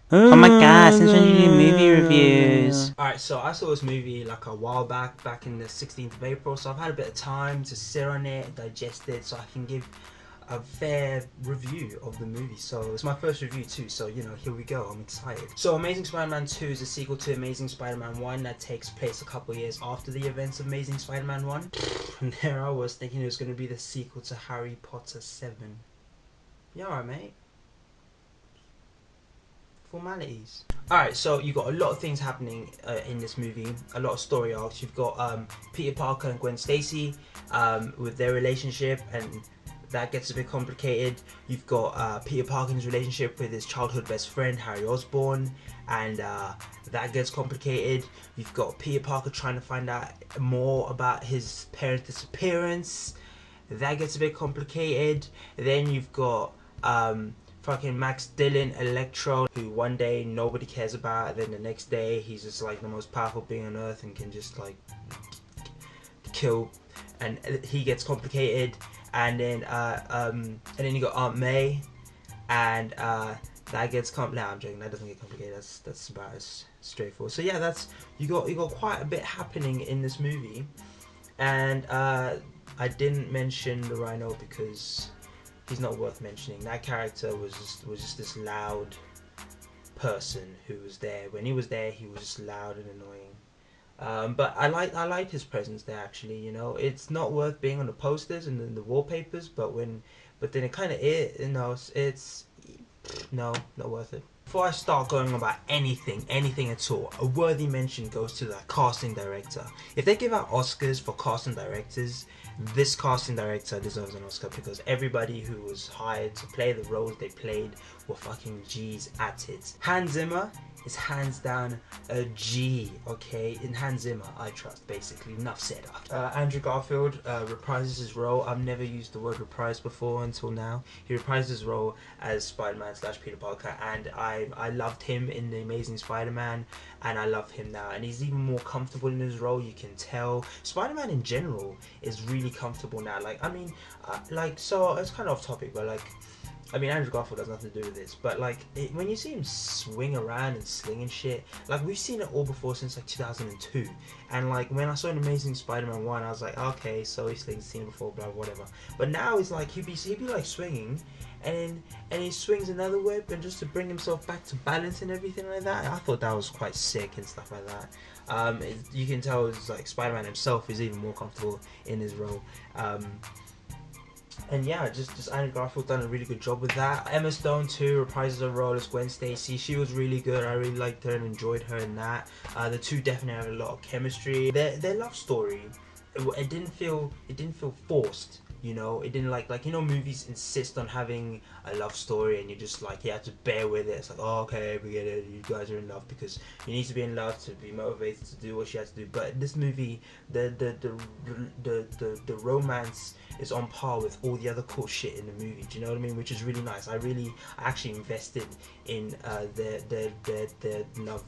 Oh my god, since when you do movie reviews? Alright, so I saw this movie like a while back in the 16th of April, so I've had a bit of time to sit on it, digest it, so I can give a fair review of the movie. So it's my first review too, so you know, here we go, I'm excited. So Amazing Spider-Man 2 is a sequel to Amazing Spider-Man 1 that takes place a couple years after the events of Amazing Spider-Man 1. And there I was thinking it was going to be the sequel to Harry Potter 7. Yeah, alright mate. Formalities. Alright, so you've got a lot of things happening in this movie, a lot of story arcs. You've got Peter Parker and Gwen Stacy with their relationship, and that gets a bit complicated. You've got Peter Parker's relationship with his childhood best friend Harry Osborn, and that gets complicated. You've got Peter Parker trying to find out more about his parents' disappearance. That gets a bit complicated. Then you've got fucking Max Dillon, Electro, who one day nobody cares about, and then the next day he's just like the most powerful being on earth and can just like kill, and he gets complicated. And then you got Aunt May, and that gets nah, I'm joking. That doesn't get complicated. That's about as straightforward. So yeah, that's you got quite a bit happening in this movie, and I didn't mention the Rhino because he's not worth mentioning. That character was just this loud person who was there. When he was there, he was just loud and annoying. But I like his presence there. Actually, you know, it's not worth being on the posters and the wallpapers. But then it kind of is. You know, it's no, not worth it. Before I start going on about anything at all, a worthy mention goes to the casting director. If they give out Oscars for casting directors, this casting director deserves an Oscar, because everybody who was hired to play the roles they played were fucking G's at it. Hans Zimmer is hands down a G, okay? In Hans Zimmer, I trust, basically. Enough said. Andrew Garfield reprises his role. I've never used the word reprise before until now. He reprises his role as Spider-Man / Peter Parker, and I loved him in The Amazing Spider-Man, and I love him now. And he's even more comfortable in his role, you can tell. Spider-Man in general is really comfortable now. Like, I mean, so it's kind of off topic, but like, I mean, Andrew Garfield has nothing to do with this, but like, when you see him swing around and sling and shit, like, we've seen it all before since like 2002, and like, when I saw an Amazing Spider-Man 1, I was like, okay, so he's seen it before, blah, whatever. But now it's like, he'd be like swinging, and he swings another web, and just to bring himself back to balance and everything like that. I thought that was quite sick and stuff like that. You can tell it's like Spider-Man himself is even more comfortable in his role. And yeah, just Andrew Garfield done a really good job with that. Emma Stone too reprises her role as Gwen Stacy. She was really good. I really liked her and enjoyed her in that. The two definitely had a lot of chemistry. Their love story, it didn't feel forced. You know, it didn't like you know, movies insist on having a love story, and you just like, you have to bear with it. It's like, oh, okay, we get it. You guys are in love because you need to be in love to be motivated to do what you have to do. But in this movie, the romance is on par with all the other cool shit in the movie. Do you know what I mean? Which is really nice. I actually invested in their love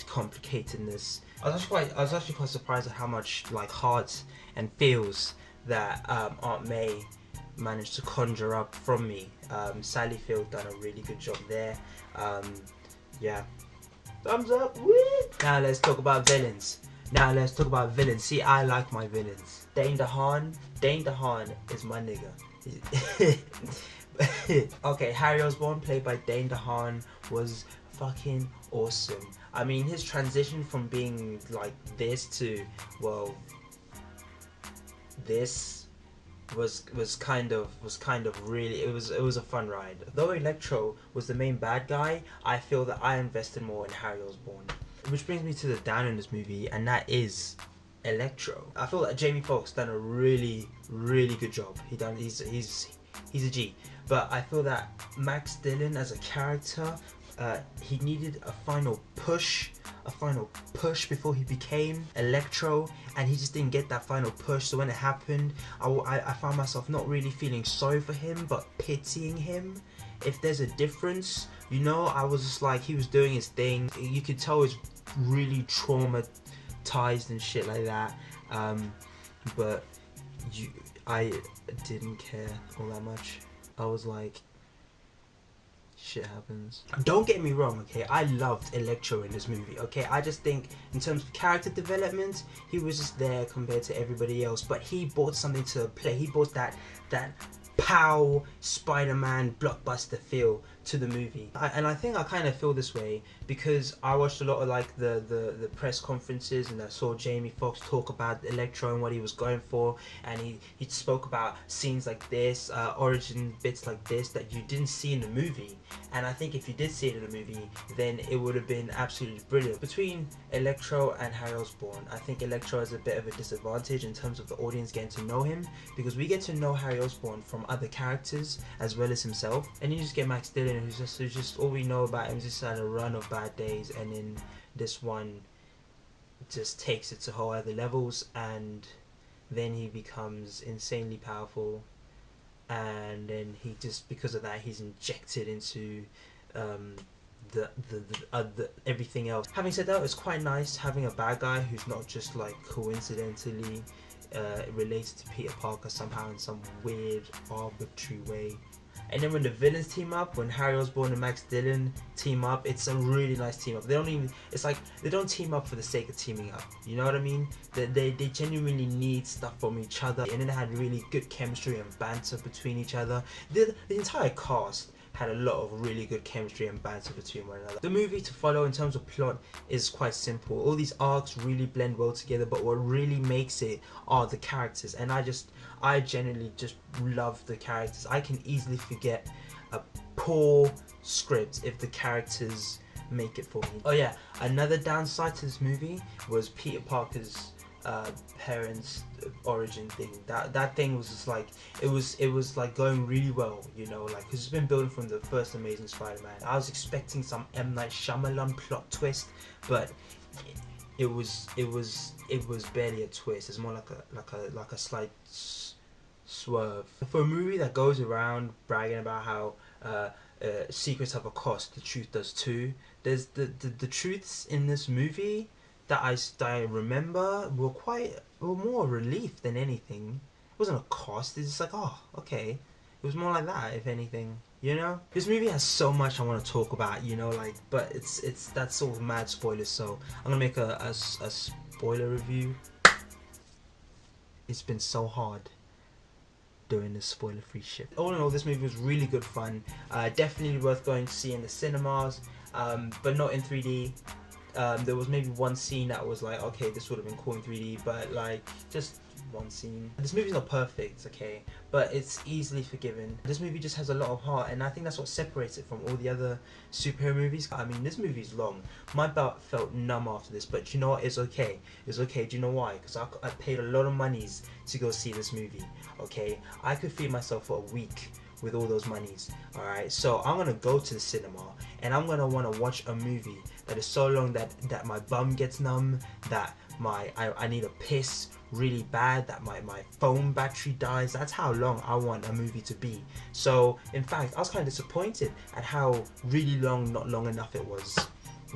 complicatedness. I was actually quite surprised at how much like hearts and feels that Aunt May managed to conjure up from me. Sally Field done a really good job there. Yeah, thumbs up. Woo! Now let's talk about villains. See, I like my villains. Dane DeHaan is my nigga. Okay, Harry Osborn, played by Dane DeHaan, was fucking awesome. I mean, his transition from being like this to, well, this was kind of really, it was a fun ride. Though Electro was the main bad guy, I feel that I invested more in Harry Osborn. Which brings me to the down in this movie, and that is Electro. I feel that Jamie Foxx done a really good job. He's a G. But I feel that Max Dillon as a character, he needed a final push before he became Electro, and he just didn't get that final push. So when it happened, I found myself not really feeling sorry for him, but pitying him. If there's a difference, you know, I was just like, he was doing his thing. You could tell he's really traumatized and shit like that. But I didn't care all that much. I was like, shit happens. Don't get me wrong, okay? I loved Electro in this movie, okay? I just think in terms of character development, he was just there compared to everybody else. But he brought something to play. He brought that pow Spider-Man blockbuster feel to the movie. And I think I kind of feel this way because I watched a lot of like the press conferences, and I saw Jamie Foxx talk about Electro and what he was going for, and he spoke about scenes like this, origin bits like this that you didn't see in the movie. And I think if you did see it in the movie, then it would have been absolutely brilliant. Between Electro and Harry Osborn, I think Electro has a bit of a disadvantage in terms of the audience getting to know him, because we get to know Harry Osborn from other characters as well as himself, and you just get Max Dillon, who's just all we know about him is just had a run of bad days, and then this one just takes it to whole other levels, and then he becomes insanely powerful, and then he just, because of that, he's injected into the everything else. Having said that, it's quite nice having a bad guy who's not just like coincidentally related to Peter Parker somehow in some weird arbitrary way. And then when the villains team up, when Harry Osborn and Max Dillon team up, it's a really nice team up. They don't even, it's like they don't team up for the sake of teaming up, you know what I mean? They genuinely need stuff from each other, and then they had really good chemistry and banter between each other. The entire cast had a lot of really good chemistry and banter between one another. The movie to follow in terms of plot is quite simple. All these arcs really blend well together, but what really makes it are the characters, and I genuinely just love the characters. I can easily forget a poor script if the characters make it for me. Oh yeah, another downside to this movie was Peter Parker's parents' origin thing. That thing was just like, it was like going really well, you know, like, because it's been building from the first Amazing Spider-Man. I was expecting some M. Night Shyamalan plot twist, but it was barely a twist. It's more like a slight swerve. For a movie that goes around bragging about how secrets have a cost, the truth does too. There's the truths in this movie that I remember were more relief than anything. It wasn't a cost. It's just like, oh, okay. It was more like that, if anything. You know, this movie has so much I want to talk about. You know, like, but that's all mad spoilers. So I'm gonna make a spoiler review. It's been so hard doing this spoiler-free shit. All in all, this movie was really good fun. Definitely worth going to see in the cinemas, but not in 3D. There was maybe one scene that was like, okay, this would have been cool in 3D, but like, just one scene. This movie's not perfect, okay, but it's easily forgiven. This movie just has a lot of heart, and I think that's what separates it from all the other superhero movies. I mean, this movie's long. My butt felt numb after this, but you know what? It's okay. It's okay. Do you know why? Because I paid a lot of monies to go see this movie, okay? I could feed myself for a week with all those monies, alright? So I'm gonna go to the cinema, and I'm gonna wanna watch a movie that is so long that my bum gets numb, that I need a piss really bad, that my phone battery dies. That's how long I want a movie to be. So in fact, I was kind of disappointed at how really long, not long enough it was.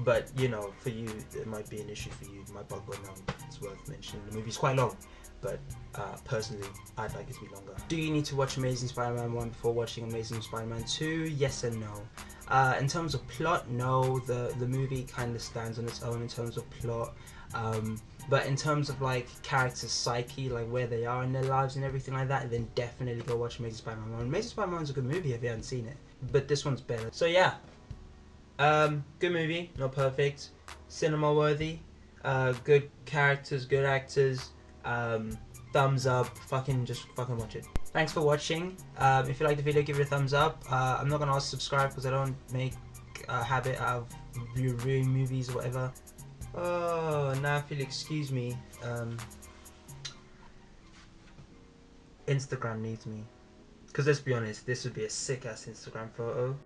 But you know, for you, it might be an issue for you. My bug got numb. It's worth mentioning. The movie's quite long, but personally, I'd like it to be longer. Do you need to watch Amazing Spider-Man 1 before watching Amazing Spider-Man 2? Yes and no. In terms of plot, no. The movie kind of stands on its own in terms of plot. But in terms of like character psyche, like where they are in their lives and everything like that, then definitely go watch Amazing Spider-Man 1. Amazing Spider-Man 1's a good movie if you haven't seen it, but this one's better. So yeah, good movie, not perfect, cinema worthy, good characters, good actors, thumbs up, just fucking watch it. Thanks for watching. If you like the video, give it a thumbs up. I'm not gonna ask to subscribe because I don't make a habit out of reviewing movies or whatever. Oh, now if you'll excuse me, Instagram needs me. Because let's be honest, this would be a sick-ass Instagram photo.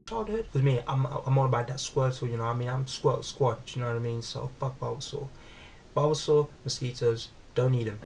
Childhood. With me, I'm all about that Squirtle, you know what I mean? I'm Squirtle Squad, you know what I mean? So, fuck Bulbasaur. Bulbasaur, mosquitoes, don't need them.